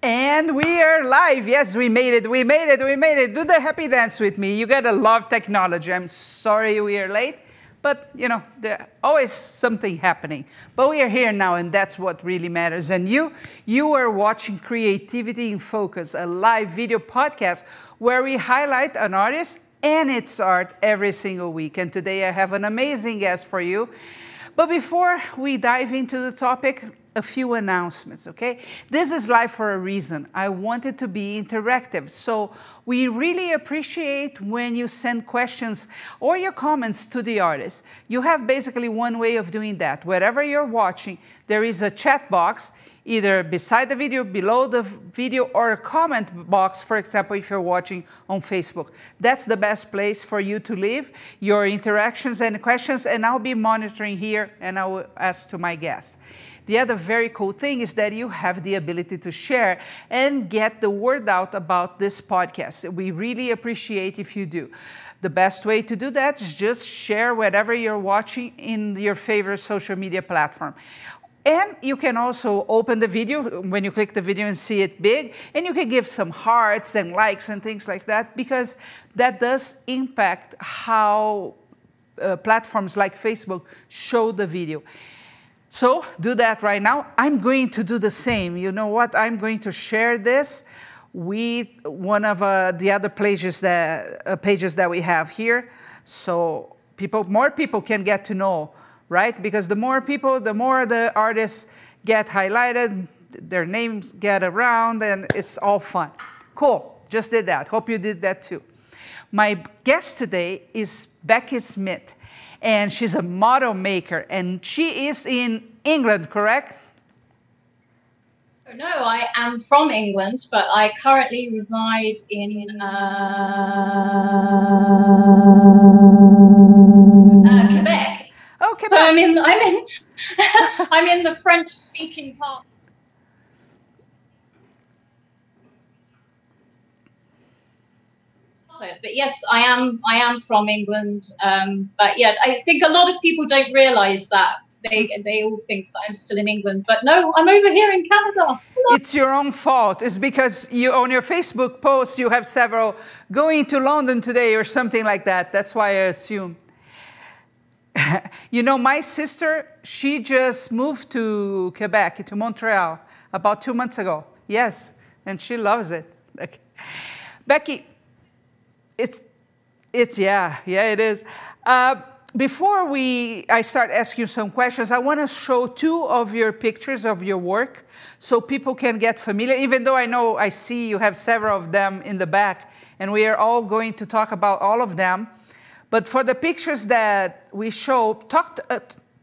And we are live. Yes, we made it. We made it. We made it. Do the happy dance with me. You gotta love technology. I'm sorry we are late, but you know, there's always something happening. But we are here now, and that's what really matters. And you are watching Creativity in Focus, a live video podcast where we highlight an artist and its art every single week. And today I have an amazing guest for you. But before we dive into the topic, a few announcements, okay? This is live for a reason. I want it to be interactive. So we really appreciate when you send questions or your comments to the artist. You have basically one way of doing that. Wherever you're watching, there is a chat box, either beside the video, below the video, or a comment box, for example, if you're watching on Facebook. That's the best place for you to leave your interactions and questions, and I'll be monitoring here, and I will ask to my guest. The other very cool thing is that you have the ability to share and get the word out about this podcast. We really appreciate if you do. The best way to do that is just share whatever you're watching in your favorite social media platform. And you can also open the video when you click the video and see it big, and you can give some hearts and likes and things like that, because that does impact how platforms like Facebook show the video. So do that right now. I'm going to do the same. You know what? I'm going to share this with one of the other pages that we have here, so more people can get to know, right? Because the more people, the more the artists get highlighted, their names get around, and it's all fun. Cool. Just did that. Hope you did that too. My guest today is Becky Smith. And she's a model maker, and she is in England, correct? No, I am from England, but I currently reside in Quebec. Oh, Quebec. So I'm in the French-speaking part. But yes, I am from England. But yeah, I think a lot of people don't realise that. They all think that I'm still in England, but no, I'm over here in Canada. It's your own fault. It's because you, on your Facebook posts, you have several going to London today or something like that. That's why I assume. You know, my sister, she just moved to Quebec, to Montreal, about 2 months ago. Yes, and she loves it. Okay. Becky, yeah, it is. Before I start asking you some questions, I want to show 2 of your pictures of your work so people can get familiar, even though I see you have several of them in the back, and we are all going to talk about all of them. But for the pictures that we show, talk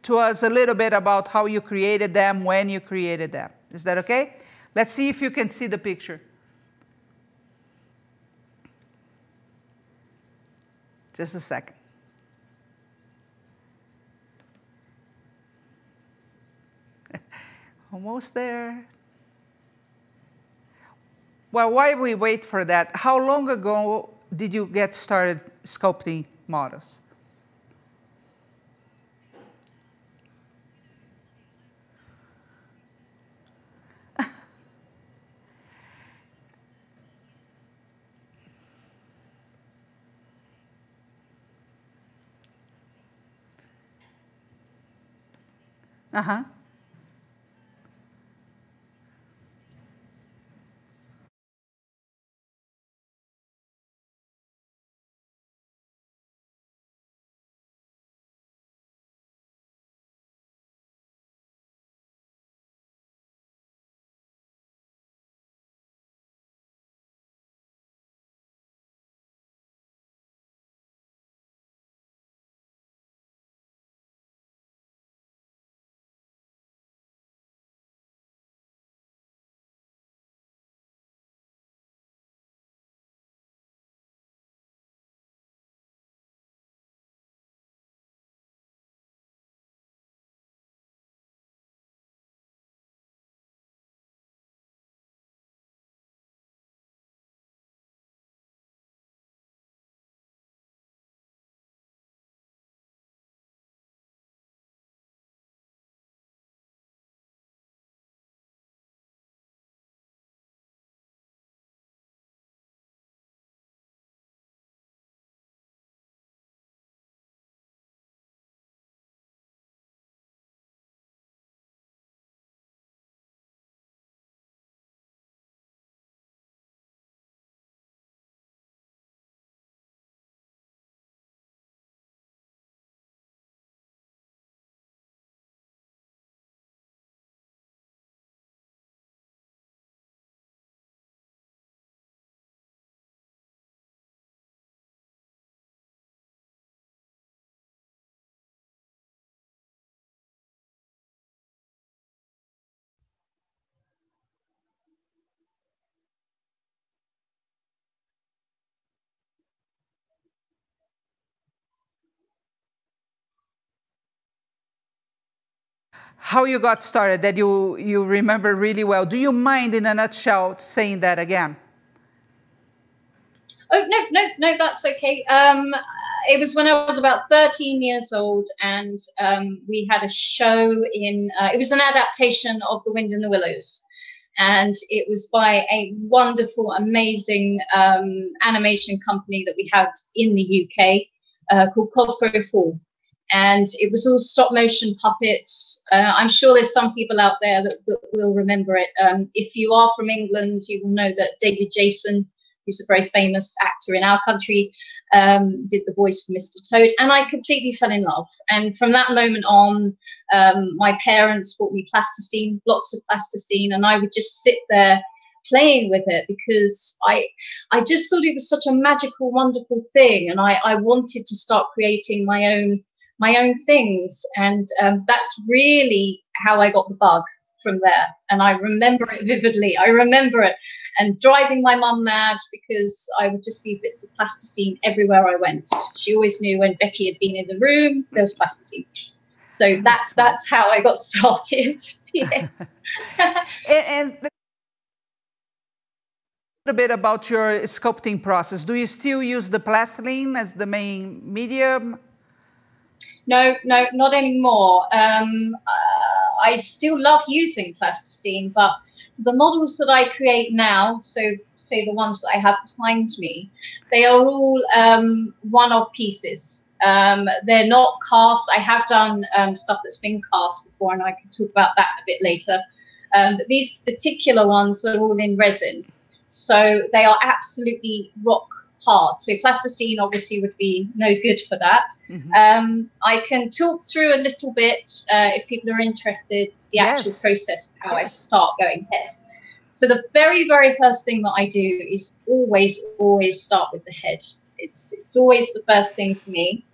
to us a little bit about how you created them, when you created them. Is that okay? Let's see if you can see the picture. Just a second. Almost there. Well, while we wait for that, how long ago did you get started sculpting models? Uh-huh. how you got started that you remember really well. Do you mind, in a nutshell, saying that again? Oh, no, that's okay. It was when I was about 13 years old, and we had a show in, it was an adaptation of The Wind in the Willows. And it was by a wonderful, amazing animation company that we had in the UK called Cosgrove Hall. And it was all stop motion puppets. I'm sure there's some people out there that will remember it. If you are from England, you will know that David Jason, who's a very famous actor in our country, did the voice for Mr. Toad, and I completely fell in love. And from that moment on, my parents bought me plasticine, blocks of plasticine, and I would just sit there playing with it because I just thought it was such a magical, wonderful thing, and I wanted to start creating my own things, and that's really how I got the bug from there. And I remember it vividly. I remember it, and driving my mum mad because I would just leave bits of plasticine everywhere I went. She always knew when Becky had been in the room, there was plasticine. So that's how I got started. Yes. and a bit about your sculpting process. Do you still use the plastilene as the main medium? No, not anymore. I still love using plasticine, but the models that I create now, so say the ones that I have behind me, they are all one-off pieces. They're not cast. I have done stuff that's been cast before, and I can talk about that a bit later. But these particular ones are all in resin, so they are absolutely rock hard. So plasticine obviously would be no good for that. Mm-hmm. I can talk through a little bit if people are interested, the actual process of how I start going head. So the very, very first thing that I do is always start with the head. It's always the first thing for me.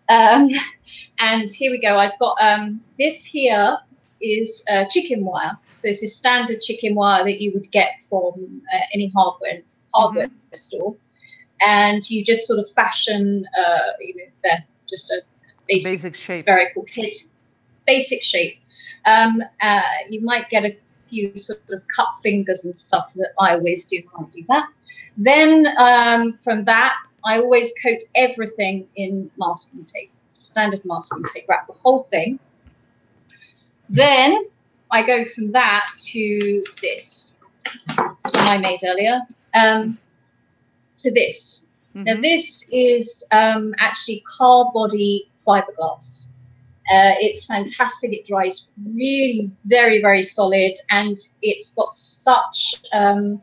And here we go. I've got this here is chicken wire. So this is standard chicken wire that you would get from any hardware store. And you just sort of fashion, just a basic shape, spherical head, basic shape. You might get a few sort of cut fingers and stuff that I always do. Can't do that. Then from that, I always coat everything in masking tape, standard masking tape, wrap the whole thing. Then I go from that to this. This one I made earlier. To this. Mm-hmm. Now this is actually car body fiberglass. It's fantastic. It dries really very, very solid, and it's got such a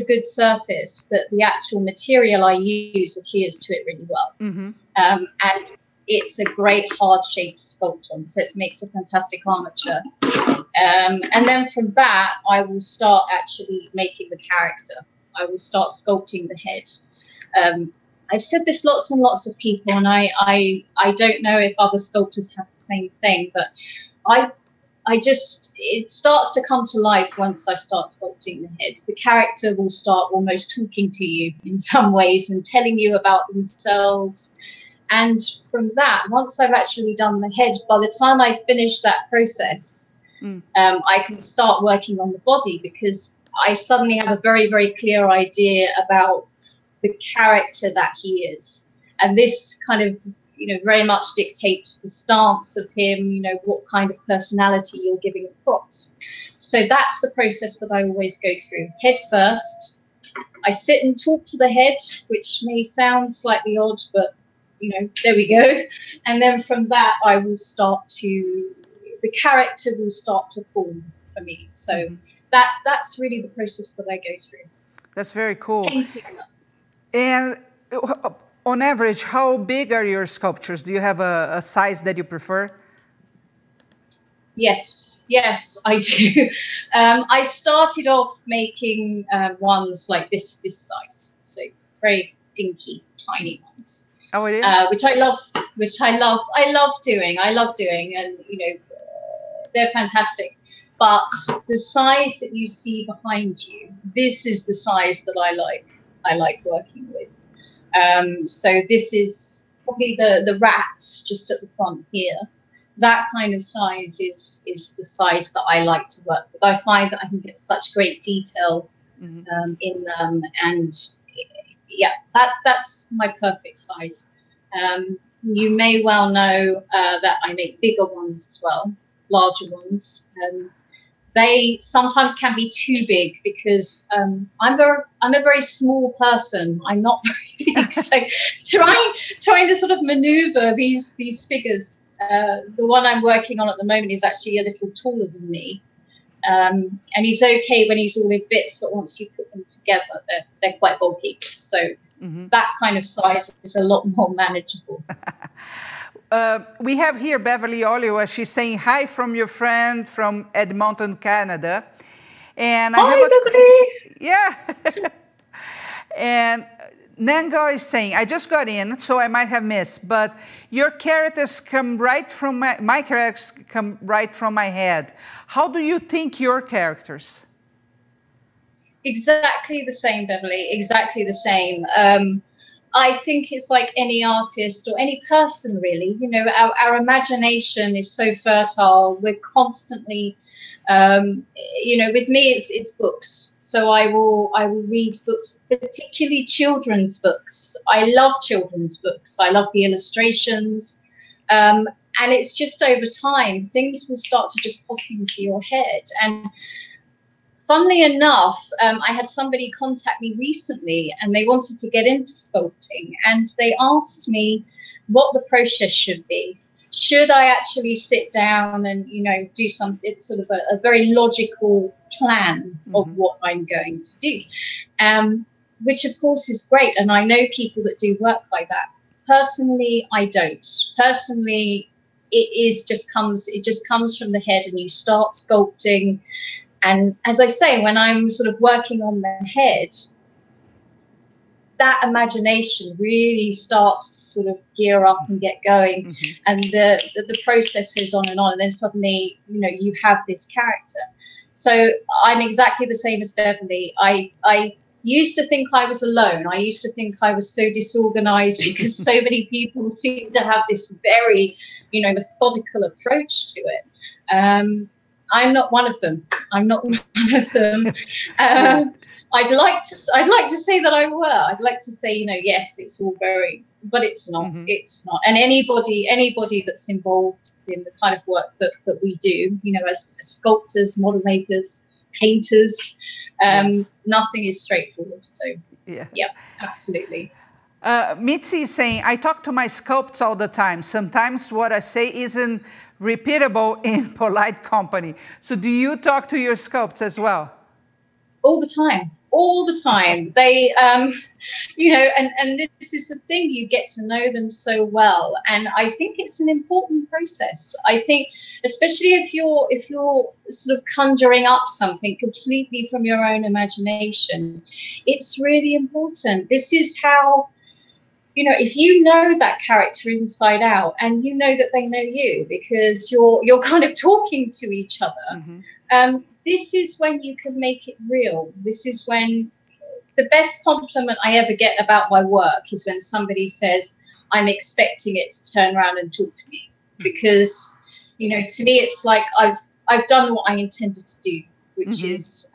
good surface that the actual material I use adheres to it really well. Mm-hmm. And it's a great hard shape to sculpt on, so it makes a fantastic armature. And then from that, I will start actually making the character. I will start sculpting the head. I've said this lots and lots of people, and I don't know if other sculptors have the same thing, but it starts to come to life once I start sculpting the head. The character will start almost talking to you in some ways and telling you about themselves. And from that, once I've actually done the head, by the time I finish that process, I can start working on the body, because I suddenly have a very, very clear idea about the character that he is. And this kind of, very much dictates the stance of him, what kind of personality you're giving across. So that's the process that I always go through. Head first. I sit and talk to the head, which may sound slightly odd, but, there we go. And then from that, the character will start to form for me. So that's really the process that I go through. That's very cool. And on average, how big are your sculptures? Do you have a size that you prefer? Yes, I do. I started off making ones like this size, so very dinky, tiny ones. Oh, it is? Which I love doing, and they're fantastic. But the size that you see behind you, this is the size that I like working with. So this is probably the rats just at the front here. that kind of size is the size that I like to work with. I find that I can get such great detail in them, and yeah, that's my perfect size. You may well know that I make bigger ones as well, larger ones. They sometimes can be too big because I'm a very small person. I'm not very big, so trying to sort of maneuver these figures. The one I'm working on at the moment is actually a little taller than me, and he's okay when he's all in bits, but once you put them together, they're quite bulky. So that kind of size is a lot more manageable. We have here Beverly Oliver. She's saying hi from your friend from Edmonton, Canada. And hi, Beverly. Yeah. And Nango is saying, I just got in, so I might have missed, but your characters come right from my characters come right from my head. How do you think your characters? Exactly the same, Beverly. Exactly the same. I think it's like any artist or any person, really. You know, our imagination is so fertile. We're constantly, you know, with me, it's books. So I will read books, particularly children's books. I love children's books. I love the illustrations. And it's just over time, things will start to just pop into your head. And funnily enough, I had somebody contact me recently and they wanted to get into sculpting, and they asked me what the process should be. Should I actually sit down and, you know, do it's sort of a very logical plan of what I'm going to do, which of course is great. And I know people that do work like that. Personally, I don't. Personally, it just comes from the head, and you start sculpting. And as I say, when I'm sort of working on the head, that imagination really starts to sort of gear up and get going, and the process goes on, and then suddenly, you know, you have this character. So I'm exactly the same as Beverly. I used to think I was alone. I used to think I was so disorganized because so many people seem to have this very, you know, methodical approach to it. I'm not one of them. I'm not one of them. I'd like to say that I were. I'd like to say, you know, yes, it's all very, but it's not. It's not. And anybody that's involved in the kind of work that we do, you know, as sculptors, model makers, painters, nothing is straightforward. So yeah, absolutely. Mitzi is saying, I talk to my sculpts all the time. Sometimes what I say isn't repeatable in polite company. So do you talk to your sculpts as well? All the time. All the time. They, you know, and this is the thing, you get to know them so well. And I think it's an important process. I think, especially if you're sort of conjuring up something completely from your own imagination, it's really important. This is how, you know, if you know that character inside out, and you know that they know you because you're kind of talking to each other, this is when you can make it real. This is when the best compliment I ever get about my work is when somebody says, I'm expecting it to turn around and talk to me. Because, you know, to me, it's like I've done what I intended to do, which is,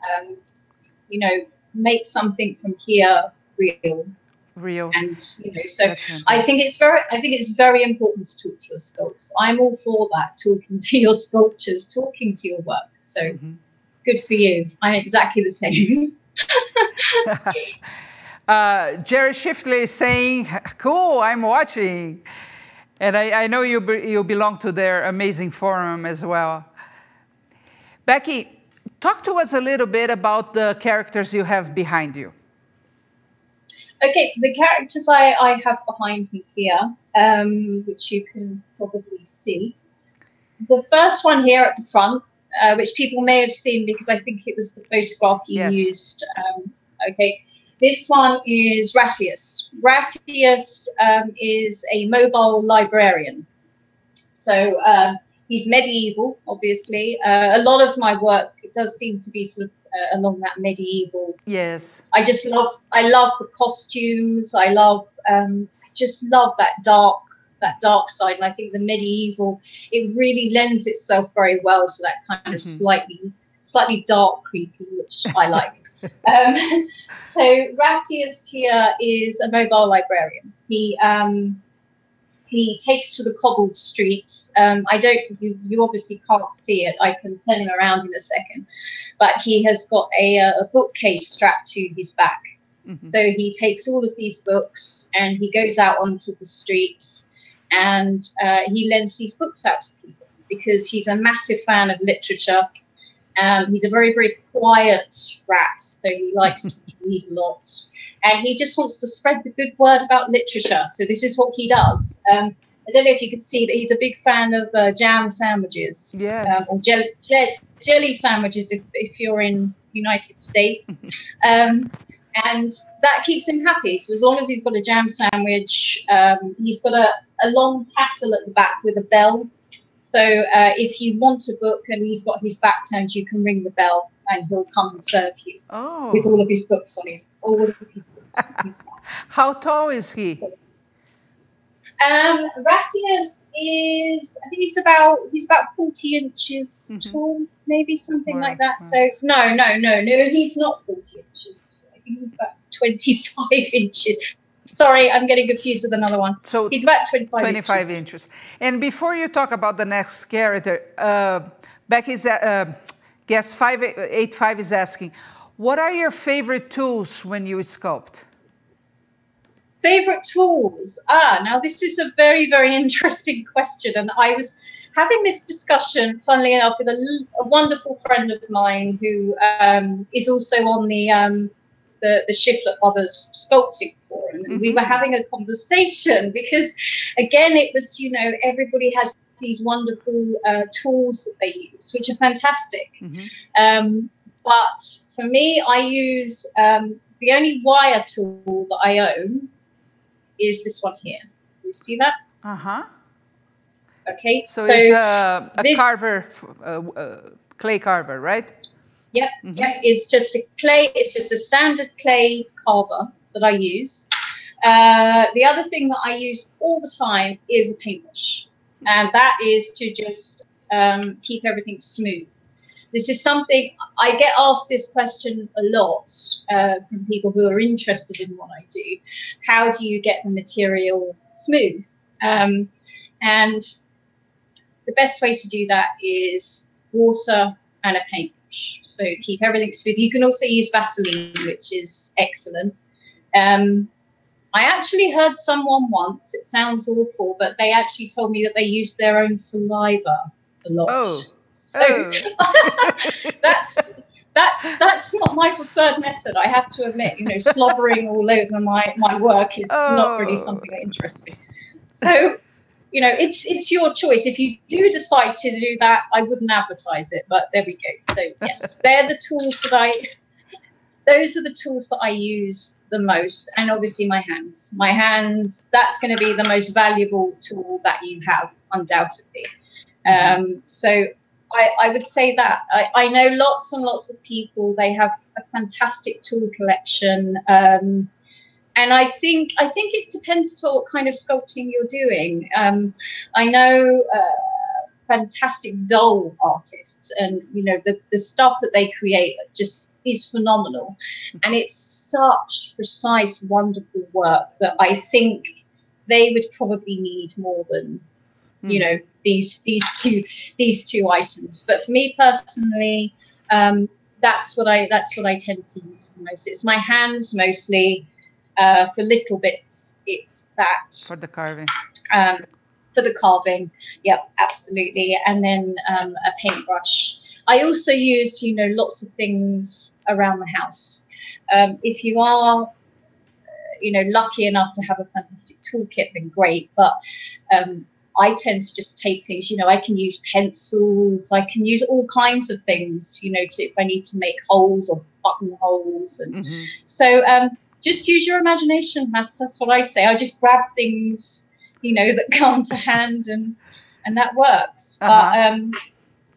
you know, make something from here real. And, you know, so I think it's very important to talk to your sculptors. I'm all for that, talking to your sculptures, talking to your work. So good for you. I'm exactly the same. Jerry Shifley is saying, cool, I'm watching. And I know you belong to their amazing forum as well. Becky, talk to us a little bit about the characters you have behind you. Okay, the characters I have behind me here, which you can probably see. The first one here at the front, which people may have seen because I think it was the photograph you used. Okay, this one is Ratius. Ratius is a mobile librarian. So he's medieval, obviously. A lot of my work does seem to be sort of along that medieval. Yes. I love the costumes. I just love that dark dark side. And I think the medieval, it really lends itself very well to that kind of slightly dark, creepy, which I like. So Ratius here is a mobile librarian. He takes to the cobbled streets. You obviously can't see it. I can turn him around in a second, but he has got a bookcase strapped to his back. So he takes all of these books and he goes out onto the streets and he lends these books out to people because he's a massive fan of literature. He's a very, very quiet rat, so he likes to read a lot. And he just wants to spread the good word about literature. So this is what he does. I don't know if you could see, but he's a big fan of jam sandwiches. Yes. Or jelly sandwiches if you're in United States. And that keeps him happy. So as long as he's got a jam sandwich, he's got a long tassel at the back with a bell. So if you want a book and he's got his back turned, you can ring the bell and he'll come and serve you with all of his books on his How tall is he? Ratius is, I think he's about 40 inches tall, maybe something like that. So no, he's not 40 inches tall. I think he's about 25 inches. Sorry, I'm getting confused with another one. So he's about 25 inches. And before you talk about the next character, Becky's guest 585 is asking, what are your favorite tools when you sculpt? Favorite tools? Now this is a very, very interesting question. And I was having this discussion, funnily enough, with a wonderful friend of mine who is also on the Shiflet Brothers Sculpting Forum. And we were having a conversation because, again, it was, everybody has these wonderful tools that they use, which are fantastic. But for me, I use the only wire tool that I own is this one here. You see that? Okay. So it's a carver, clay carver, right? Yep, it's just a clay. It's just a standard clay carver that I use. The other thing that I use all the time is a paintbrush, and that is to just keep everything smooth. This is something I get asked this question a lot from people who are interested in what I do. How do you get the material smooth? And the best way to do that is water and a paintbrush. So keep everything smooth. You can also use Vaseline, which is excellent. I actually heard someone once, it sounds awful, but they actually told me that they used their own saliva a lot. So that's not my preferred method, I have to admit. Slobbering all over my work is not really something that interests me. So, it's your choice. If you do decide to do that, I wouldn't advertise it, but there we go. So yes, they're the tools those are the tools that I use the most. And obviously my hands. My hands, that's going to be the most valuable tool that you have, undoubtedly. So I would say that. I know lots and lots of people, they have a fantastic tool collection. And I think it depends on what kind of sculpting you're doing. I know fantastic doll artists, and the stuff that they create just is phenomenal, and it's such precise, wonderful work that I think they would probably need more than these two items. But for me personally, that's what I tend to use the most. It's my hands mostly. For little bits, it's that for the carving. For the carving, yep, absolutely. And then a paintbrush. I also use, lots of things around the house. If you are, lucky enough to have a fantastic toolkit, then great. But I tend to just take things, I can use pencils, I can use all kinds of things, if I need to make holes or buttonholes. And so just use your imagination. That's what I say. I just grab things, that come to hand, and that works. But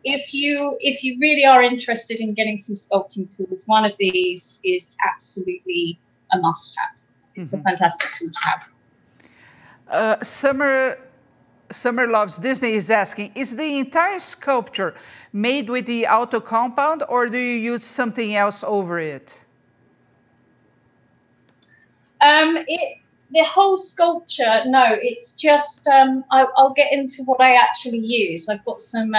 if you really are interested in getting some sculpting tools, one of these is absolutely a must-have. It's a fantastic tool to have. Summer Summer Loves Disney is asking, is the entire sculpture made with the auto compound, or do you use something else over it? The whole sculpture, no, it's just I'll get into what I actually use. I've got some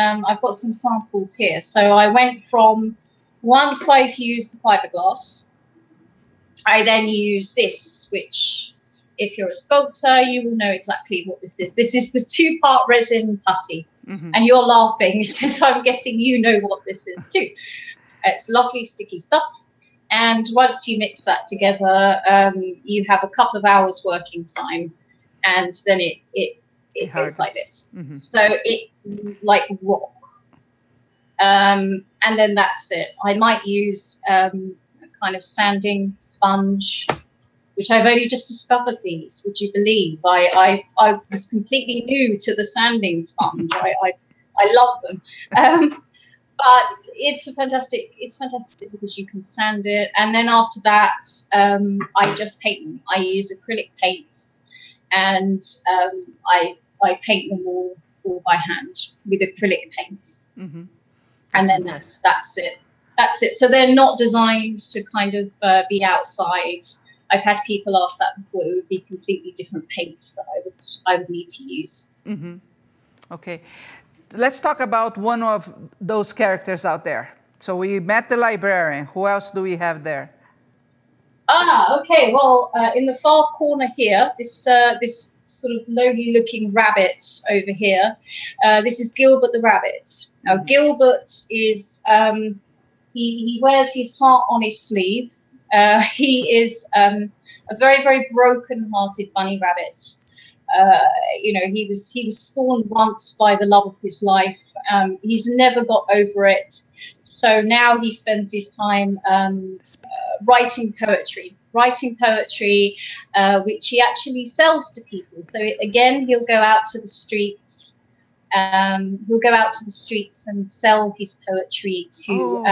samples here. So I went from, once I've used the fiberglass, I then use this, which, if you're a sculptor, you will know exactly what this is. This is the 2-part resin putty. And you're laughing because I'm guessing you know what this is too. It's lovely sticky stuff. And once you mix that together, you have a couple of hours working time, and then it goes like this. So it like rock. And then that's it. I might use a kind of sanding sponge, which I've only just discovered these. Would you believe? I was completely new to the sanding sponge. I love them. But it's fantastic because you can sand it, and then after that, I just paint them. I use acrylic paints, and I paint them all by hand with acrylic paints. And then that's it. That's it. So they're not designed to kind of be outside. I've had people ask that before. It would be completely different paints that I would need to use. Okay. Let's talk about one of those characters out there. So we met the librarian. Who else do we have there? Okay. Well, in the far corner here, this sort of lowly-looking rabbit over here. This is Gilbert the rabbit. Now, Gilbert is he wears his heart on his sleeve. He is a very, very broken-hearted bunny rabbit. You know, he was scorned once by the love of his life. He's never got over it. So now he spends his time writing poetry, which he actually sells to people. So again, he'll go out to the streets. And sell his poetry to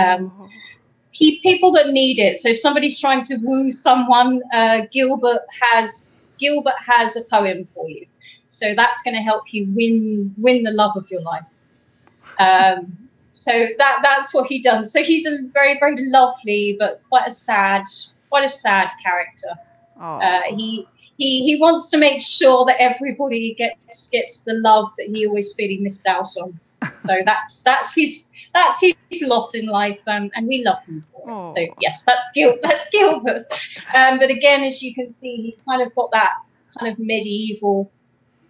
people that need it. So if somebody's trying to woo someone, Gilbert has a poem for you, so that's going to help you win the love of your life. So that's what he does. So he's a very, very lovely but quite a sad character. He wants to make sure that everybody gets the love that he always feel he missed out on. So that's his lot in life, and we love him for it. So yes, that's Gilbert. But again, as you can see, he's kind of got that kind of medieval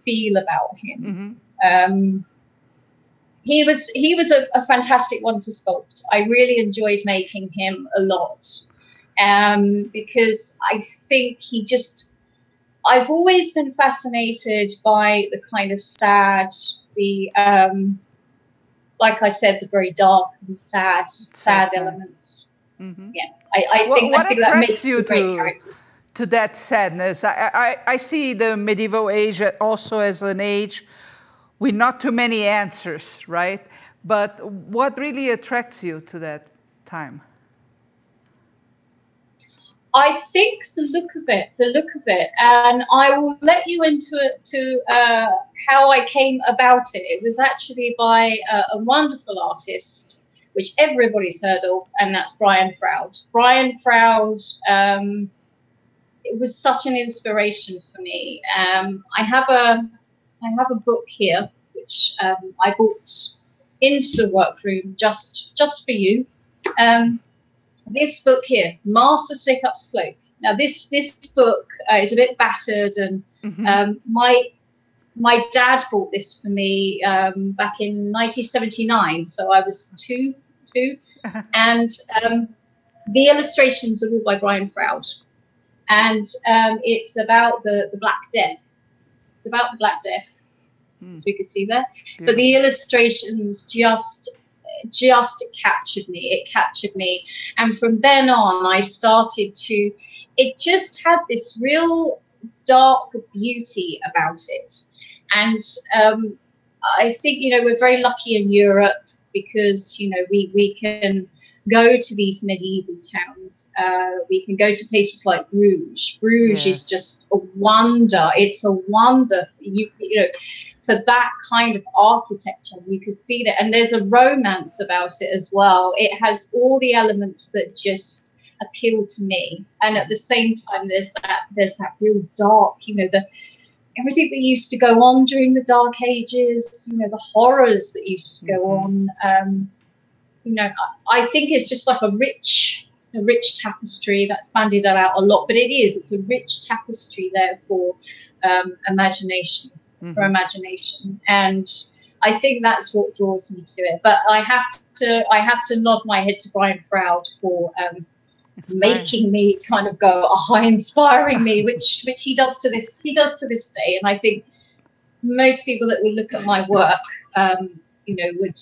feel about him. He was a fantastic one to sculpt. I really enjoyed making him a lot, because I think I've always been fascinated by the kind of sad, like I said, the very dark and sad elements. Yeah, I think that makes you great characters. To that sadness, I see the medieval age also as an age with not too many answers, right? But what really attracts you to that time? I think the look of it, and I will let you into it to how I came about it. It was actually by a wonderful artist, which everybody's heard of, and that's Brian Froud. Brian Froud, it was such an inspiration for me. I have a book here, which I brought into the workroom just for you. This book here, Master Slickup's Cloak. Now, this book is a bit battered, and my dad bought this for me back in 1979, so I was two, and the illustrations are all by Brian Froud, and it's about the Black Death. It's about the Black Death, as we can see there. Yeah. But the illustrations just captured me. It captured me, and from then on, I started to. It just had this real dark beauty about it, and I think we're very lucky in Europe because we can go to these medieval towns. We can go to places like Bruges. Bruges is just a wonder. It's a wonder. for that kind of architecture. You could feel it, and there's a romance about it as well. It has all the elements that just appeal to me, and at the same time there's that real dark, everything that used to go on during the Dark Ages, the horrors that used to go on. I think it's just like a rich tapestry that's bandied about a lot, but it's a rich tapestry there for imagination, and I think that's what draws me to it. But I have to nod my head to Brian Froud for making me kind of go, inspiring me, which he does to this day. And I think most people that will look at my work, would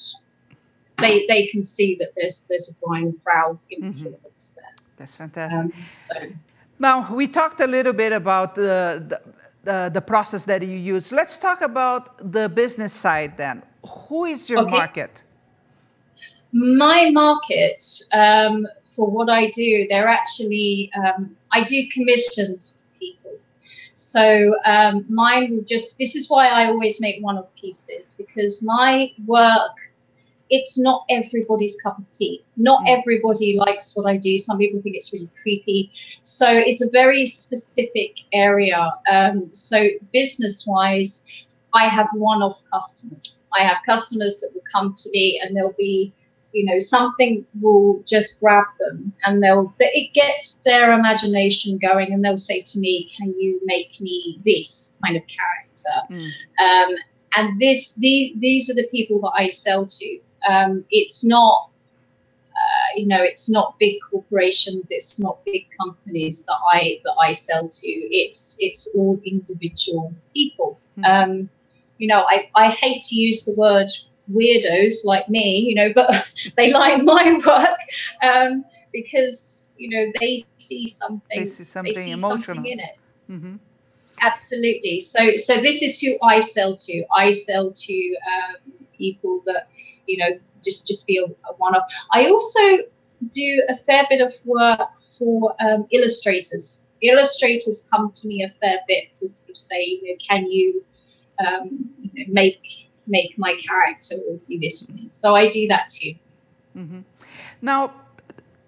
they can see that there's a Brian Froud influence there. That's fantastic. Now we talked a little bit about the process that you use. Let's talk about the business side then. Who is your market? My market, for what I do, they're actually, I do commissions for people. So mine will this is why I always make one-off pieces, because my work, it's not everybody's cup of tea. Not everybody likes what I do. Some people think it's really creepy. So it's a very specific area. So business-wise, I have one-off customers. I have customers that will come to me and they'll be, something will just grab them, and it gets their imagination going, and they'll say to me, "Can you make me this kind of character?" And these are the people that I sell to. It's not, it's not big corporations. It's not big companies that I sell to. It's all individual people. I hate to use the word weirdos like me, but they like my work because they see something. They see something emotional. Something in it. Absolutely. So this is who I sell to. I sell to people that just be a one-off. I also do a fair bit of work for illustrators. Illustrators come to me a fair bit to sort of say, can you make my character or do this for me. So I do that too. Now,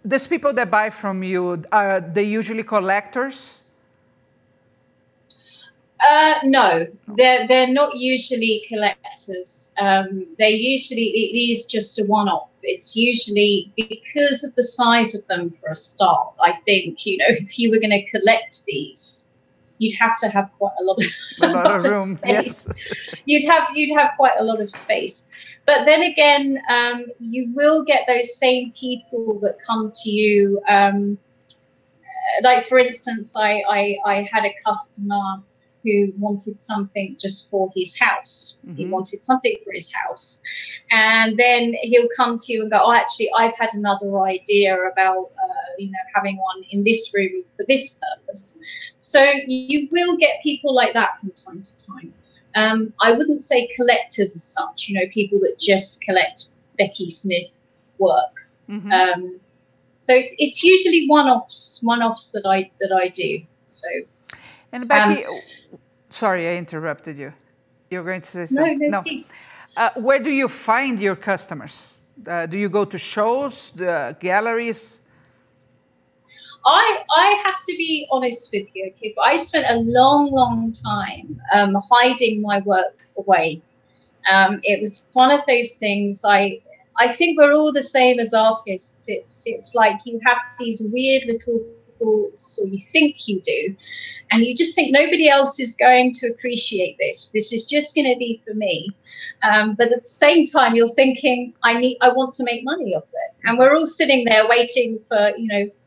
these people that buy from you, are they usually collectors? No, they're not usually collectors. It is just a one-off. It's usually because of the size of them for a start. I think, if you were going to collect these, you'd have to have quite a lot of room. Space. Yes. You'd have quite a lot of space. But then again, you will get those same people that come to you. Like for instance, I had a customer who wanted something just for his house. He wanted something for his house. And then he'll come to you and go, actually, I've had another idea about, having one in this room for this purpose. So you will get people like that from time to time. I wouldn't say collectors as such, people that just collect Becky Smith work. So it's usually one-offs that I do. So. And Becky, sorry, I interrupted you. You're going to say something. No, please. Where do you find your customers? Do you go to shows, galleries? I have to be honest with you, okay, but I spent a long time hiding my work away. It was one of those things. I think we're all the same as artists. It's like you have these weird little thoughts, or you think you do, and you just think nobody else is going to appreciate this. This is just going to be for me. But at the same time, you're thinking, I want to make money off it. And we're all sitting there waiting for,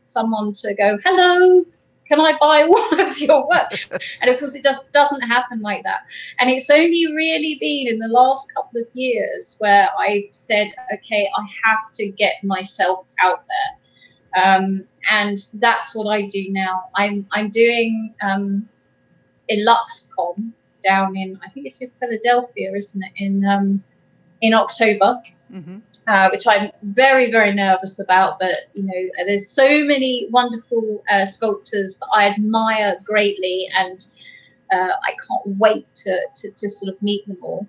someone to go, hello, can I buy one of your work? And of course, it doesn't happen like that. And it's only really been in the last couple of years where I've said, okay, I have to get myself out there. And that's what I do now. I'm doing a LuxCon down in, I think it's in Philadelphia, isn't it? In October, which I'm very, very nervous about. But there's so many wonderful sculptors that I admire greatly, and I can't wait to sort of meet them all.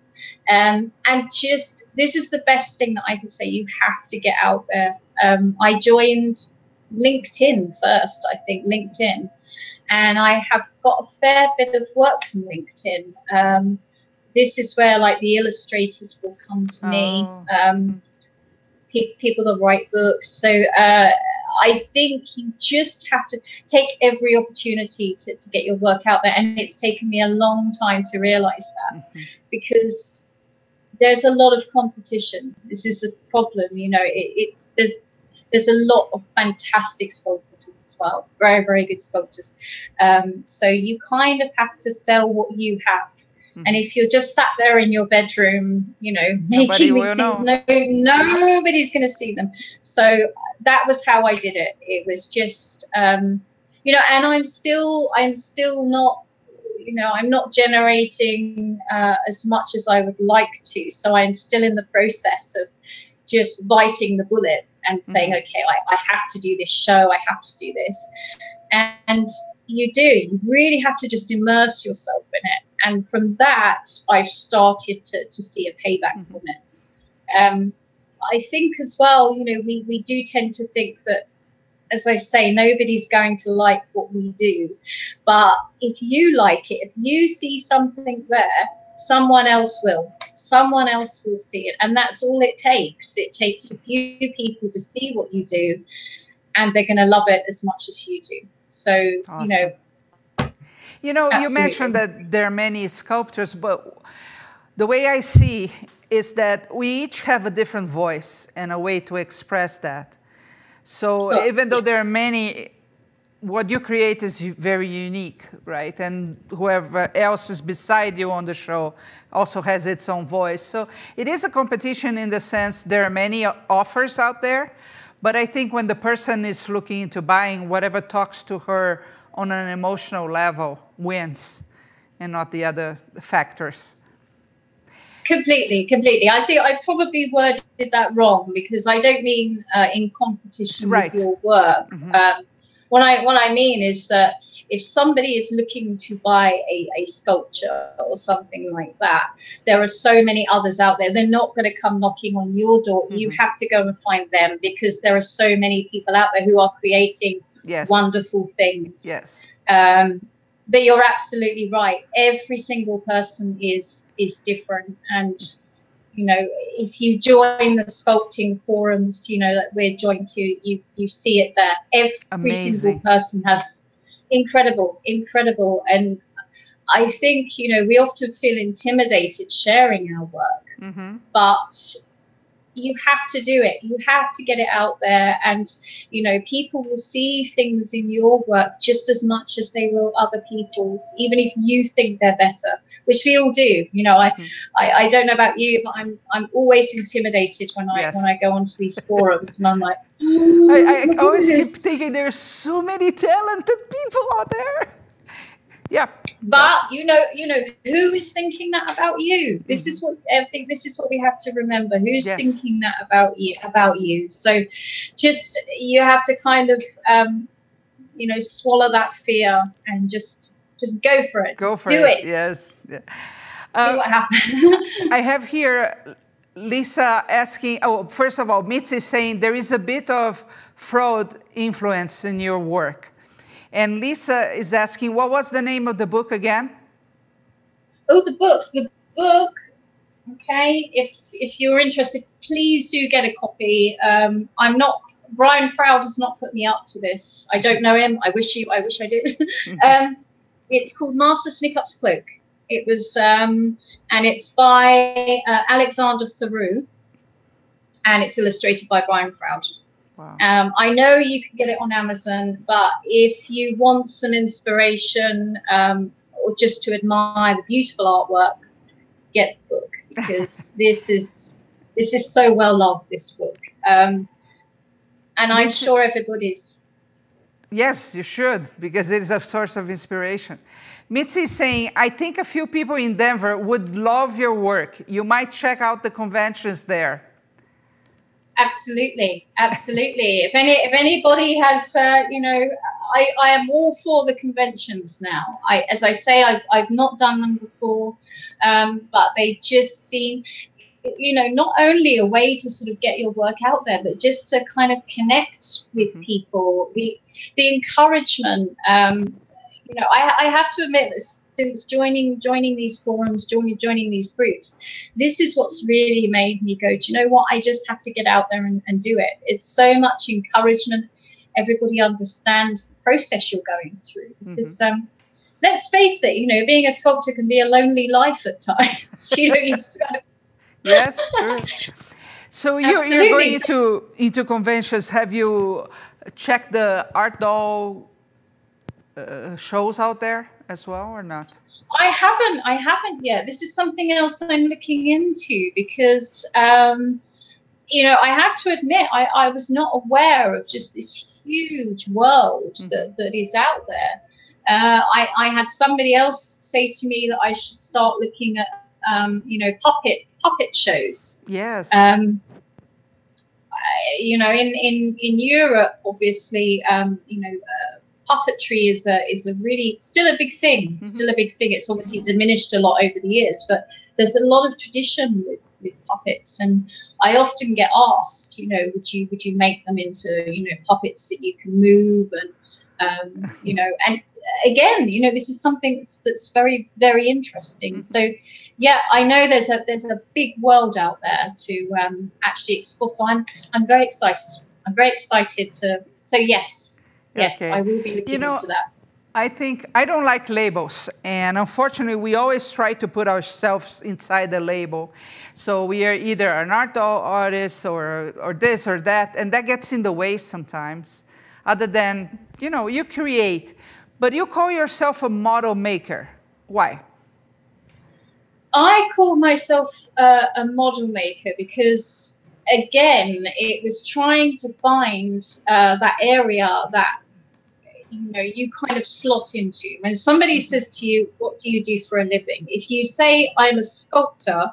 And just, this is the best thing that I can say. You have to get out there. I joined LinkedIn first, I think, LinkedIn. And I have got a fair bit of work from LinkedIn. This is where like the illustrators will come to me, people that write books. So I think you just have to take every opportunity to get your work out there. And it's taken me a long time to realize that, because there's a lot of competition. This is a problem, you know. There's a lot of fantastic sculptors as well, very, very good sculptors. So you kind of have to sell what you have. And if you're just sat there in your bedroom, you know, making these things, nobody's going to see them. So that was how I did it. It was just, you know, and I'm still not, you know, I'm not generating as much as I would like to. So I'm still in the process of just biting the bullet and saying, okay, I have to do this show, I have to do this. And you really have to just immerse yourself in it. And from that, I've started to see a payback from it. I think as well, you know, we do tend to think that, as I say, nobody's going to like what we do. But if you like it, if you see something there, someone else will. Someone else will see it. And that's all it takes. It takes a few people to see what you do, and they're going to love it as much as you do. So, awesome. You know, absolutely. You mentioned that there are many sculptors, but the way I see is that we each have a different voice and a way to express that. So even though there are many, what you create is very unique, right? And whoever else is beside you on the show also has its own voice. So it is a competition in the sense there are many offers out there, but I think when the person is looking into buying, whatever talks to her on an emotional level wins, and not the other factors. Completely. I think I probably worded that wrong, because I don't mean in competition with your work. What I mean is that if somebody is looking to buy a sculpture or something like that, there are so many others out there. They're not going to come knocking on your door. You have to go and find them, because there are so many people out there who are creating wonderful things. But you're absolutely right. Every single person is different. And, you know, if you join the sculpting forums, you know, that we're joined to, you see it there. Every single person has incredible. And I think, you know, we often feel intimidated sharing our work, but you have to do it. You have to get it out there. And, you know, people will see things in your work just as much as they will other people's, even if you think they're better, which we all do. You know, I don't know about you, but I'm always intimidated when I go onto these forums, and I'm like, I always keep thinking there's so many talented people out there. But you know, who is thinking that about you? This is what I think. This is what we have to remember. Who's thinking that about you? So, just you have to kind of, you know, swallow that fear and just go for it. Go just for do it. it. Yes. See what happens. I have here Lisa asking. Oh, first of all, Mitzi is saying there is a bit of fraud influence in your work. And Lisa is asking, what was the name of the book again? Oh, the book. Okay, if you're interested, please do get a copy. Brian Froud has not put me up to this. I don't know him. I wish I did. It's called Master Snickup's Cloak. It was, and it's by Alexander Theroux, and it's illustrated by Brian Froud. Wow. I know you can get it on Amazon, but if you want some inspiration or just to admire the beautiful artwork, get the book, because this is so well loved, this book, and I'm sure everybody's. Yes, you should, because it is a source of inspiration. Mitzi is saying, I think a few people in Denver would love your work. You might check out the conventions there. Absolutely. If anybody has, you know, I am all for the conventions now. As I say, I've not done them before, but they just seem, you know, not only a way to sort of get your work out there, but just to kind of connect with people. The encouragement. You know, I have to admit that since joining these forums, joining these groups, this is what's really made me go, do you know what? I just have to get out there and do it. It's so much encouragement. Everybody understands the process you're going through. Because let's face it, you know, being a sculptor can be a lonely life at times. You know, you just got to. Yes, true. So you're going into conventions. Have you checked the art doll shows out there as well, or not? I haven't yet. This is something else I'm looking into because, you know, I have to admit, I was not aware of just this huge world that is out there. I had somebody else say to me that I should start looking at, you know, puppet shows. Yes. You know, in Europe, obviously, you know, puppetry is a really still a big thing. Still a big thing. It's obviously diminished a lot over the years, but there's a lot of tradition with puppets, and I often get asked, you know, would you make them into, you know, puppets that you can move, and you know, and again, you know, this is something that's very, very interesting. So yeah, I know there's a big world out there to actually explore. So I'm very excited. I'm very excited to. So yes. Yes, I will be looking into that. I think I don't like labels, and unfortunately, we always try to put ourselves inside the label. So we are either an art artist or this or that, and that gets in the way sometimes. Other than, you know, you create, but you call yourself a model maker. Why? I call myself a model maker because, again, it was trying to find that area that, you know, you kind of slot into. When somebody says to you, what do you do for a living? If you say, I'm a sculptor,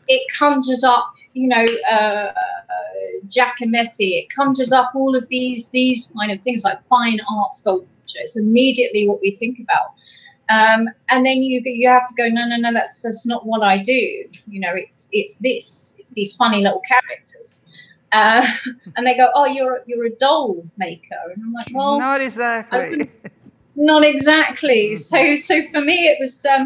it conjures up, you know, Giacometti, it conjures up all of these kind of things like fine art sculpture. It's immediately what we think about. And then you have to go, no, that's not what I do. You know, it's these funny little characters. And they go, oh, you're a doll maker, and I'm like, well, not exactly. Not exactly. So for me, it was. I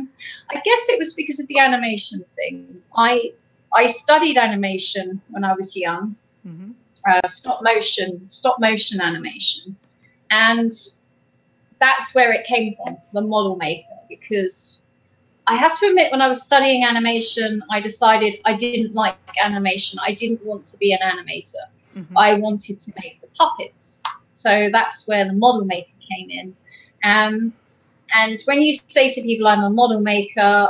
guess it was because of the animation thing. I studied animation when I was young, stop motion animation, and that's where it came from, the model maker. Because I have to admit, when I was studying animation, I decided I didn't like animation. I didn't want to be an animator. I wanted to make the puppets. So that's where the model maker came in. And when you say to people, I'm a model maker,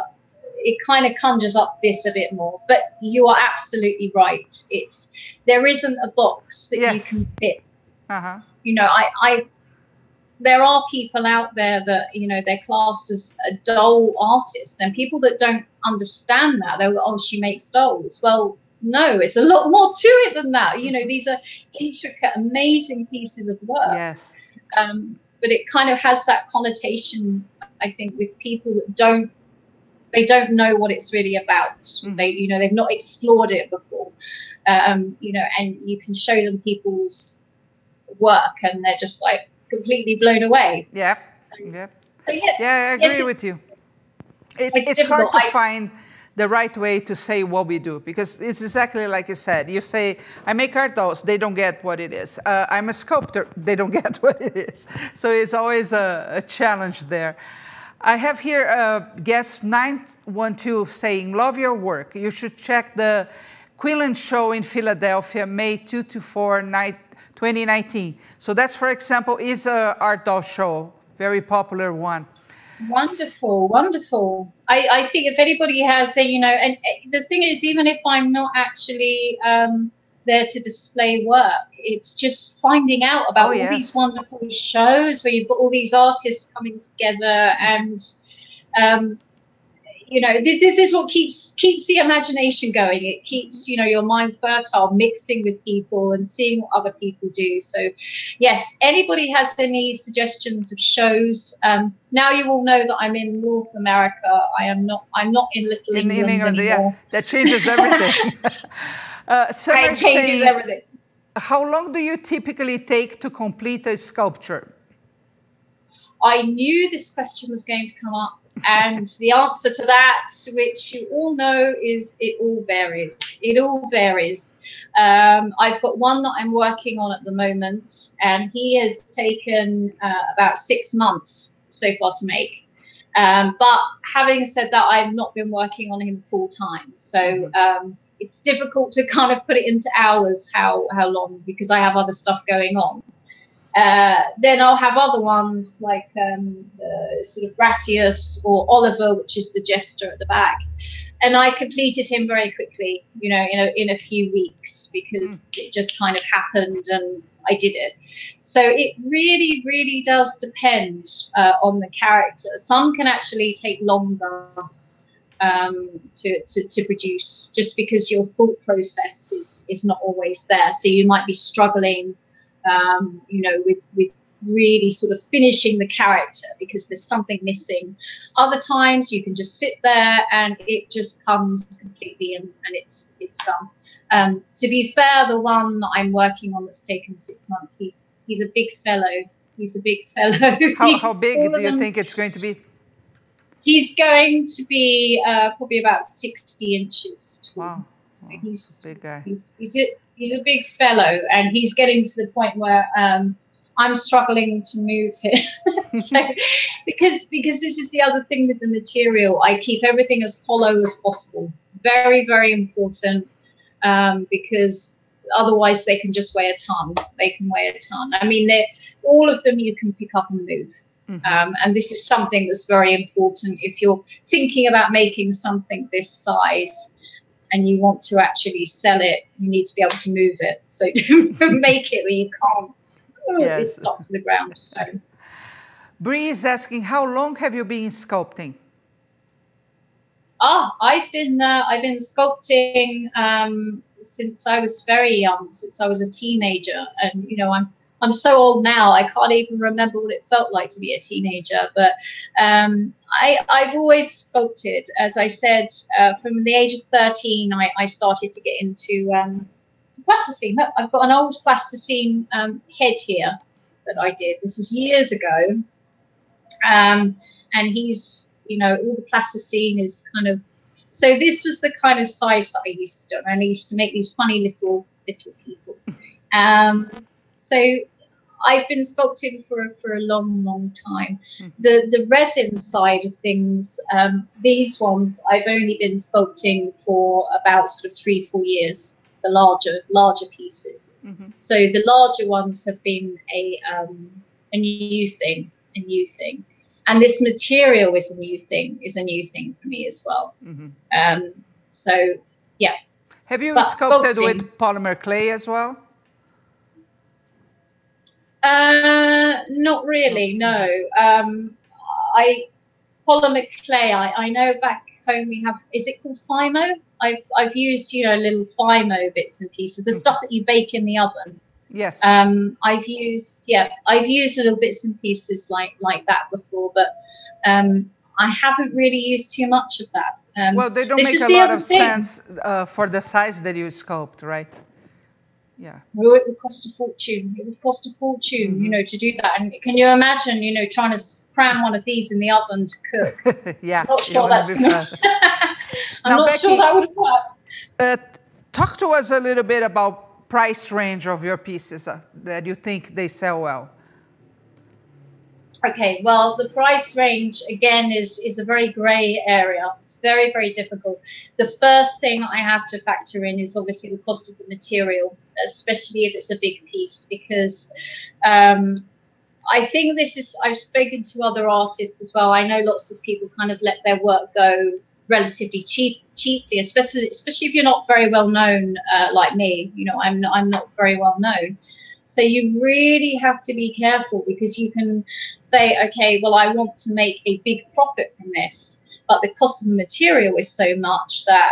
it kind of conjures up this a bit more. But you are absolutely right. There isn't a box that you can fit. You know, there are people out there that, you know, they're classed as a doll artist, and people that don't understand that, they're, oh, she makes dolls. Well, no, it's a lot more to it than that. You know, these are intricate, amazing pieces of work. Yes. But it kind of has that connotation, I think, with people that don't know what it's really about. You know, they've not explored it before. You know, and you can show them people's work, and they're just like completely blown away. Yeah. So I agree with you. It's hard to find the right way to say what we do, because it's exactly like you said. You say, I make art dolls, they don't get what it is. I'm a sculptor, they don't get what it is. So it's always a challenge there. I have here guest 912 saying, love your work. You should check the Quillen show in Philadelphia, May 2 to 4, 2019. So that's, for example, is an art doll show, very popular one. Wonderful, wonderful. I think if anybody has a, you know, and the thing is, even if I'm not actually there to display work, it's just finding out about all these wonderful shows where you've got all these artists coming together, and this is what keeps the imagination going. It keeps, your mind fertile, mixing with people and seeing what other people do. So yes, anybody has any suggestions of shows, now you all know that I'm in North America. I'm not in Little England anymore. Yeah, that changes everything. It changes everything. How long do you typically take to complete a sculpture? I knew this question was going to come up, and the answer to that, which you all know, is it all varies. It all varies. I've got one that I'm working on at the moment, and he has taken about 6 months so far to make. But having said that, I've not been working on him full time. So it's difficult to kind of put it into hours how long, because I have other stuff going on. Then I'll have other ones like sort of Gratius or Oliver, which is the jester at the back, and I completed him very quickly, in a few weeks, because it just kind of happened and I did it. So it really, really does depend on the character. Some can actually take longer to produce, just because your thought process is not always there. So you might be struggling with really sort of finishing the character because there's something missing. Other times you can just sit there and it just comes completely and it's done. To be fair, the one that I'm working on that's taken 6 months, he's a big fellow. He's a big fellow. How big do you think it's going to be? He's going to be probably about 60 inches tall. Wow. So he's a big guy. He's a big fellow, and he's getting to the point where I'm struggling to move him. So, because this is the other thing with the material, I keep everything as hollow as possible. Very, very important, because otherwise they can just weigh a ton. They can weigh a ton. I mean, all of them you can pick up and move. And this is something that's very important if you're thinking about making something this size and you want to actually sell it. You need to be able to move it. So don't make it where you can't. It's stuck to the ground. So Bree is asking, how long have you been sculpting? I've been sculpting since I was very young, since I was a teenager, and I'm so old now, I can't even remember what it felt like to be a teenager. But I've always sculpted. As I said, from the age of 13, I started to get into plasticine. Look, I've got an old plasticine head here that I did. This is years ago. And he's, all the plasticine is kind of, so this was the kind of size that I used to do. And I used to make these funny little people. So I've been sculpting for a long, long time. The resin side of things, these ones I've only been sculpting for about sort of 3-4 years. The larger pieces. So the larger ones have been a new thing, and this material is a new thing for me as well. So yeah. Have you sculpted with polymer clay as well? Not really, no. Polymer clay, I know back home we have, is it called Fimo? I've used, little Fimo bits and pieces, the stuff that you bake in the oven. Yes. I've used little bits and pieces like that before, but I haven't really used too much of that. Well, they don't make a lot of sense for the size that you sculpt, right? Yeah. Well, it would cost a fortune. It would cost a fortune, to do that. And can you imagine, trying to cram one of these in the oven to cook? Yeah. I'm not sure that's gonna I'm now, not Becky, sure that would work. Talk to us a little bit about price range of your pieces that you think they sell well. Okay, well, the price range, again, is a very grey area. It's very, very difficult. The first thing I have to factor in is obviously the cost of the material, especially if it's a big piece, because I think I've spoken to other artists as well. I know lots of people kind of let their work go relatively cheaply, especially if you're not very well known like me. I'm not very well known. So you really have to be careful, because you can say, okay, well, I want to make a big profit from this, but the cost of the material is so much that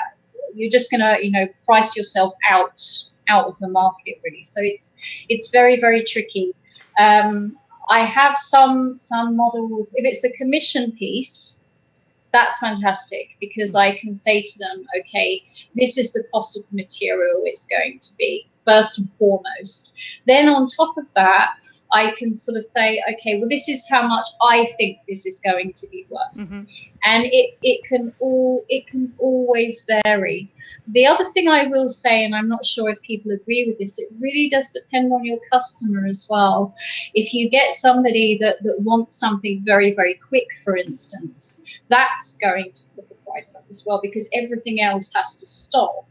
you're just going to, you know, price yourself out of the market, really. So it's very, very tricky. I have some models. If it's a commission piece, that's fantastic, because I can say to them, okay, this is the cost of the material it's going to be, first and foremost. Then on top of that, I can sort of say, okay, well, this is how much I think this is going to be worth. And it can always vary. The other thing I will say, and I'm not sure if people agree with this, it really does depend on your customer as well. If you get somebody that wants something very, very quick, for instance, that's going to put the price up as well, because everything else has to stop.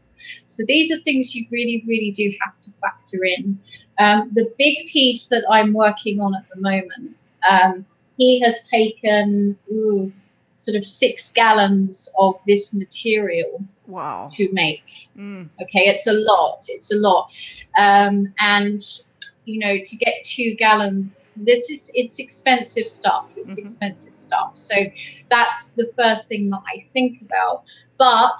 So these are things you really, really do have to factor in. The big piece that I'm working on at the moment, he has taken sort of 6 gallons of this material to make. Okay, it's a lot. It's a lot. And, you know, to get 2 gallons, it's expensive stuff. It's expensive stuff. So that's the first thing that I think about. But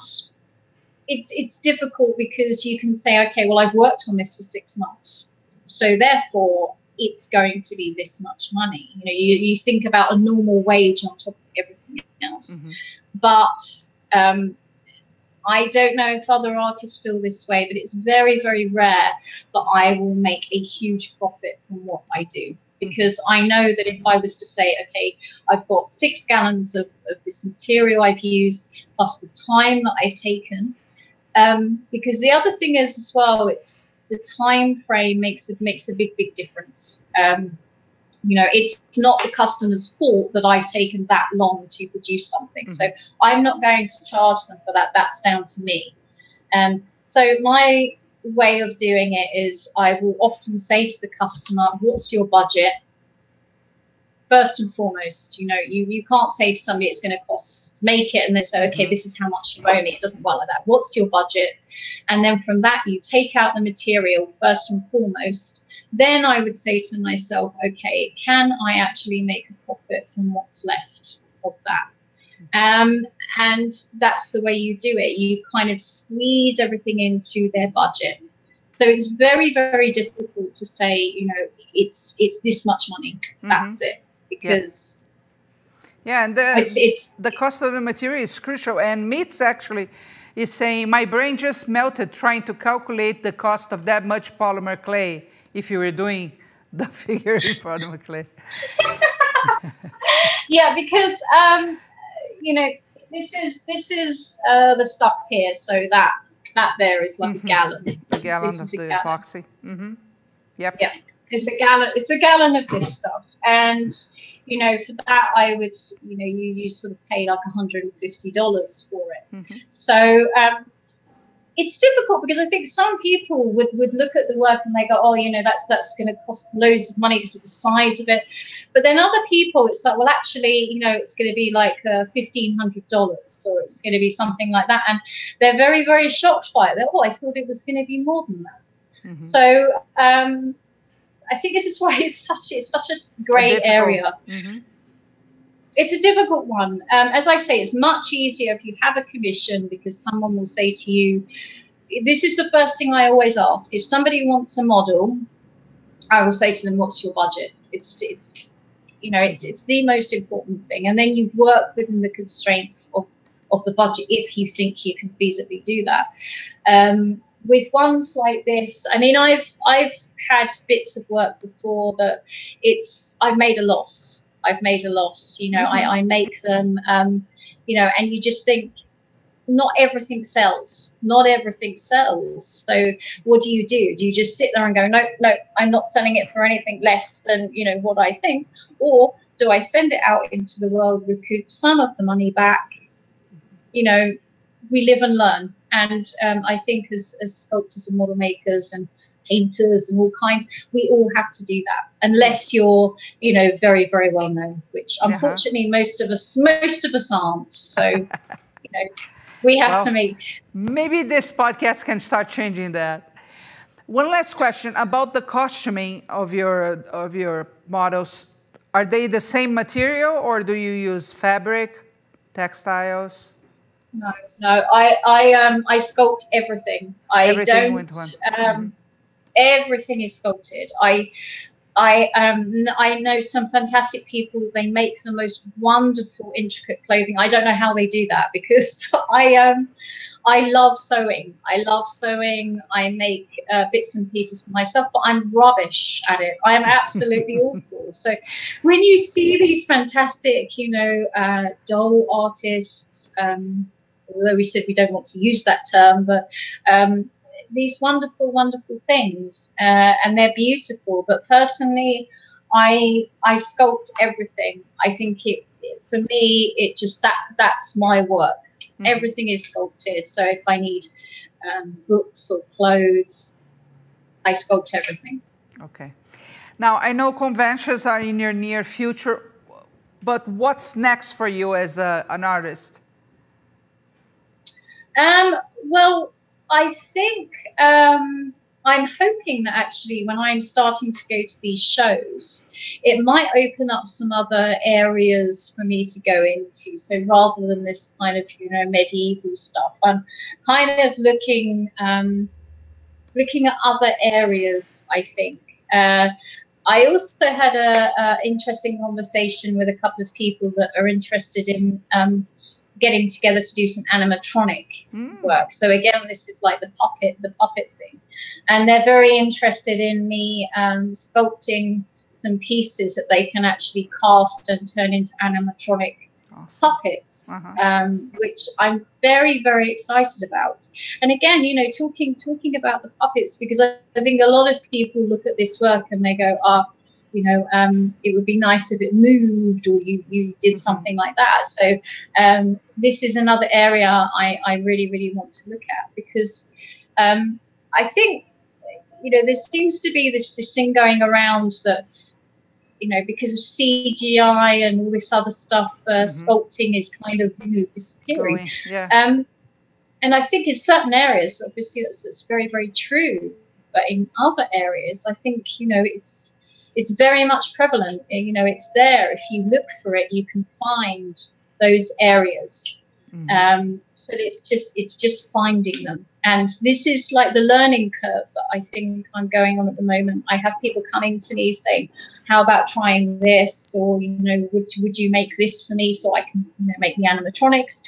it's difficult, because you can say, okay, well, I've worked on this for 6 months, so therefore it's going to be this much money. You know, you think about a normal wage on top of everything else. But I don't know if other artists feel this way, but it's very, very rare that I will make a huge profit from what I do. Because I know that if I was to say, okay, I've got 6 gallons of this material I've used, plus the time that I've taken, because the other thing is as well, it's the time frame makes a big difference. You know, it's not the customer's fault that I've taken that long to produce something. So I'm not going to charge them for that. That's down to me. So my way of doing it is I will often say to the customer, what's your budget? First and foremost, you know, you can't say to somebody it's going to cost, make it, and then say, okay, this is how much you owe me. It doesn't work like that. What's your budget? And then from that, you take out the material first and foremost. Then I would say to myself, okay, can I actually make a profit from what's left of that? And that's the way you do it. You kind of squeeze everything into their budget. So it's very, very difficult to say, you know, it's this much money. That's it. Because and the cost of the material is crucial. And Meets actually is saying, my brain just melted trying to calculate the cost of that much polymer clay if you were doing the figure in polymer clay. Yeah, because you know, this is the stuff here. So that there is like a gallon. A gallon of the epoxy. Yep. Yeah. It's a gallon of this stuff. And, you know, for that I would, you know, you sort of pay like $150 for it. So it's difficult, because I think some people would look at the work and they go, oh, you know, that's going to cost loads of money because of the size of it. But then other people, it's like, well, actually, you know, it's going to be like $1,500, or it's going to be something like that. And they're very, very shocked by it. They're, oh, I thought it was going to be more than that. So I think this is why it's such a grey area. It's a difficult one. As I say, it's much easier if you have a commission, because someone will say to you, this is the first thing I always ask. If somebody wants a model, I will say to them, what's your budget? It's you know, it's the most important thing. And then you work within the constraints of the budget if you think you can feasibly do that. With ones like this, I mean, I've had bits of work before that I've made a loss. You know, I make them, you know, and you just think, not everything sells. So what do? Do you just sit there and go, no, I'm not selling it for anything less than, you know, what I think? Or do I send it out into the world, recoup some of the money back? You know, we live and learn. And I think as sculptors and model makers and painters and all kinds, we all have to do that, unless you're, you know, very, very well known, which unfortunately most of us aren't. So, you know, we have to make. Maybe this podcast can start changing that. One last question about the costuming of your models. Are they the same material, or do you use fabric? Textiles? No, no. I sculpt everything. I Everything don't. with one. Everything is sculpted. I know some fantastic people. They make the most wonderful, intricate clothing. I don't know how they do that because I love sewing. I love sewing. I make bits and pieces for myself, but I'm rubbish at it. I'm absolutely awful. So when you see these fantastic, doll artists, although we said we don't want to use that term, but these wonderful, wonderful things, and they're beautiful. But personally, I sculpt everything. I think for me, that's my work. Everything is sculpted. So if I need books or clothes, I sculpt everything. Okay. Now, I know conventions are in your near future, but what's next for you as an artist? Well, I think I'm hoping that actually when I'm starting to go to these shows, it might open up some other areas for me to go into. So rather than this kind of, medieval stuff, I'm kind of looking at other areas, I think. I also had a interesting conversation with a couple of people that are interested in getting together to do some animatronic work. So again, this is like the puppet thing, and they're very interested in me sculpting some pieces that they can actually cast and turn into animatronic puppets, which I'm very, very excited about. And again, talking about the puppets, because I think a lot of people look at this work and they go, it would be nice if it moved, or you did something like that. So this is another area I really, really want to look at, because I think, there seems to be this thing going around that, because of CGI and all this other stuff, sculpting is kind of disappearing. And I think in certain areas, obviously that's very, very true. But in other areas, I think, it's very much prevalent. It's there. If you look for it, you can find those areas. So it's just finding them. And this is like the learning curve that I think I'm going on at the moment. I have people coming to me saying, how about trying this? Or, would you make this for me so I can, make the animatronics?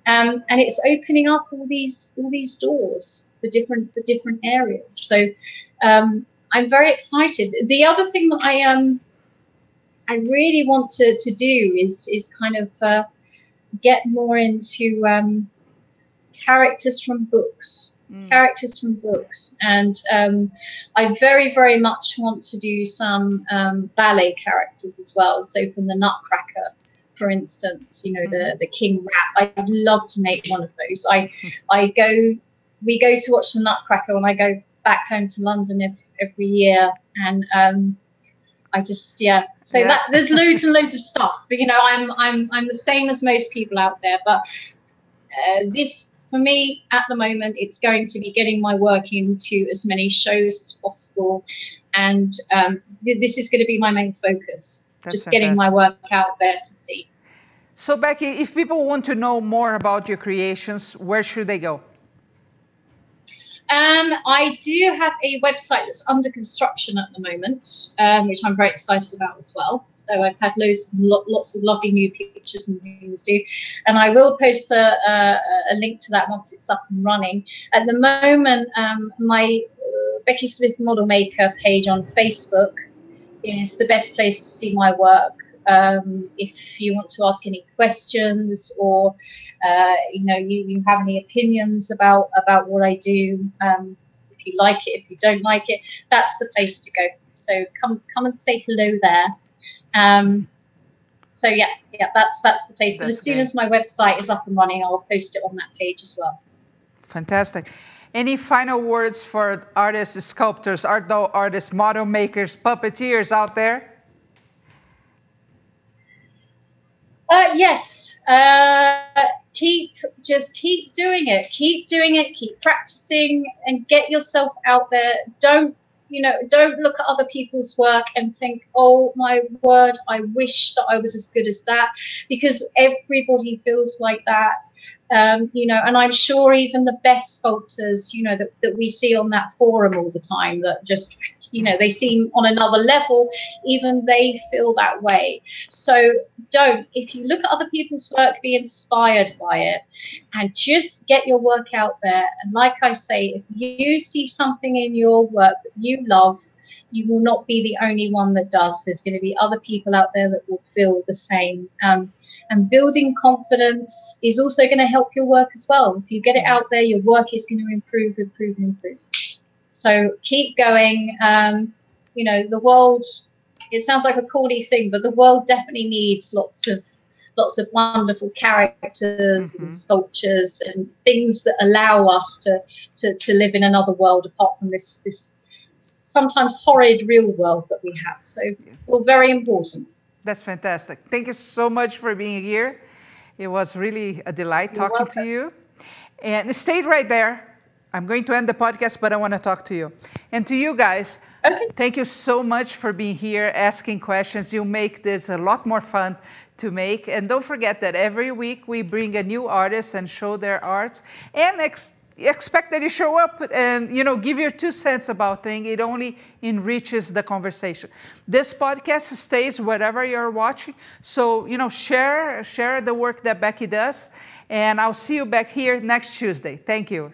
And it's opening up all these doors for different areas. So I'm very excited. The other thing that I really want to do is kind of get more into characters from books. And I very, very much want to do some ballet characters as well. So from the Nutcracker, for instance, the King Rat. I'd love to make one of those. We go to watch the Nutcracker when I go back home to London every year, and there's loads and loads of stuff. But I'm the same as most people out there, but this, for me at the moment, it's going to be getting my work into as many shows as possible, and this is going to be my main focus. Just getting my work out there to see. So Becky, if people want to know more about your creations, where should they go? I do have a website that's under construction at the moment, which I'm very excited about as well. So I've had lots of lovely new pictures and things to do, and I will post a link to that once it's up and running. At the moment, my Becky Smith Model Maker page on Facebook is the best place to see my work. If you want to ask any questions, or you have any opinions about what I do, if you like it, if you don't like it, that's the place to go. So come and say hello there. So yeah, that's the place. But as soon as my website is up and running, I'll post it on that page as well. Fantastic. Any final words for artists, sculptors, art artists, model makers, puppeteers out there? Yes. Keep doing it. Keep practicing, and get yourself out there. Don't don't look at other people's work and think, oh my word, I wish that I was as good as that, because everybody feels like that. And I'm sure even the best sculptors, that we see on that forum all the time, that just, they seem on another level, even they feel that way. So if you look at other people's work, be inspired by it and just get your work out there. And like I say, if you see something in your work that you love, you will not be the only one that does. There's going to be other people out there that will feel the same. And building confidence is also going to help your work as well. If you get it out there, your work is going to improve, improve, and improve. So keep going. The world, it sounds like a corny thing, but the world definitely needs lots of wonderful characters and sculptures and things that allow us to live in another world apart from this sometimes horrid real world that we have. So well, very important. That's fantastic. Thank you so much for being here. It was really a delight talking to you. And stay right there. I'm going to end the podcast, but I want to talk to you. And to you guys, thank you so much for being here, asking questions. You make this a lot more fun to make. And don't forget that every week we bring a new artist and show their arts. And expect that you show up and, give your 2 cents about things. It only enriches the conversation. This podcast stays wherever you're watching. So, share the work that Becky does. And I'll see you back here next Tuesday. Thank you.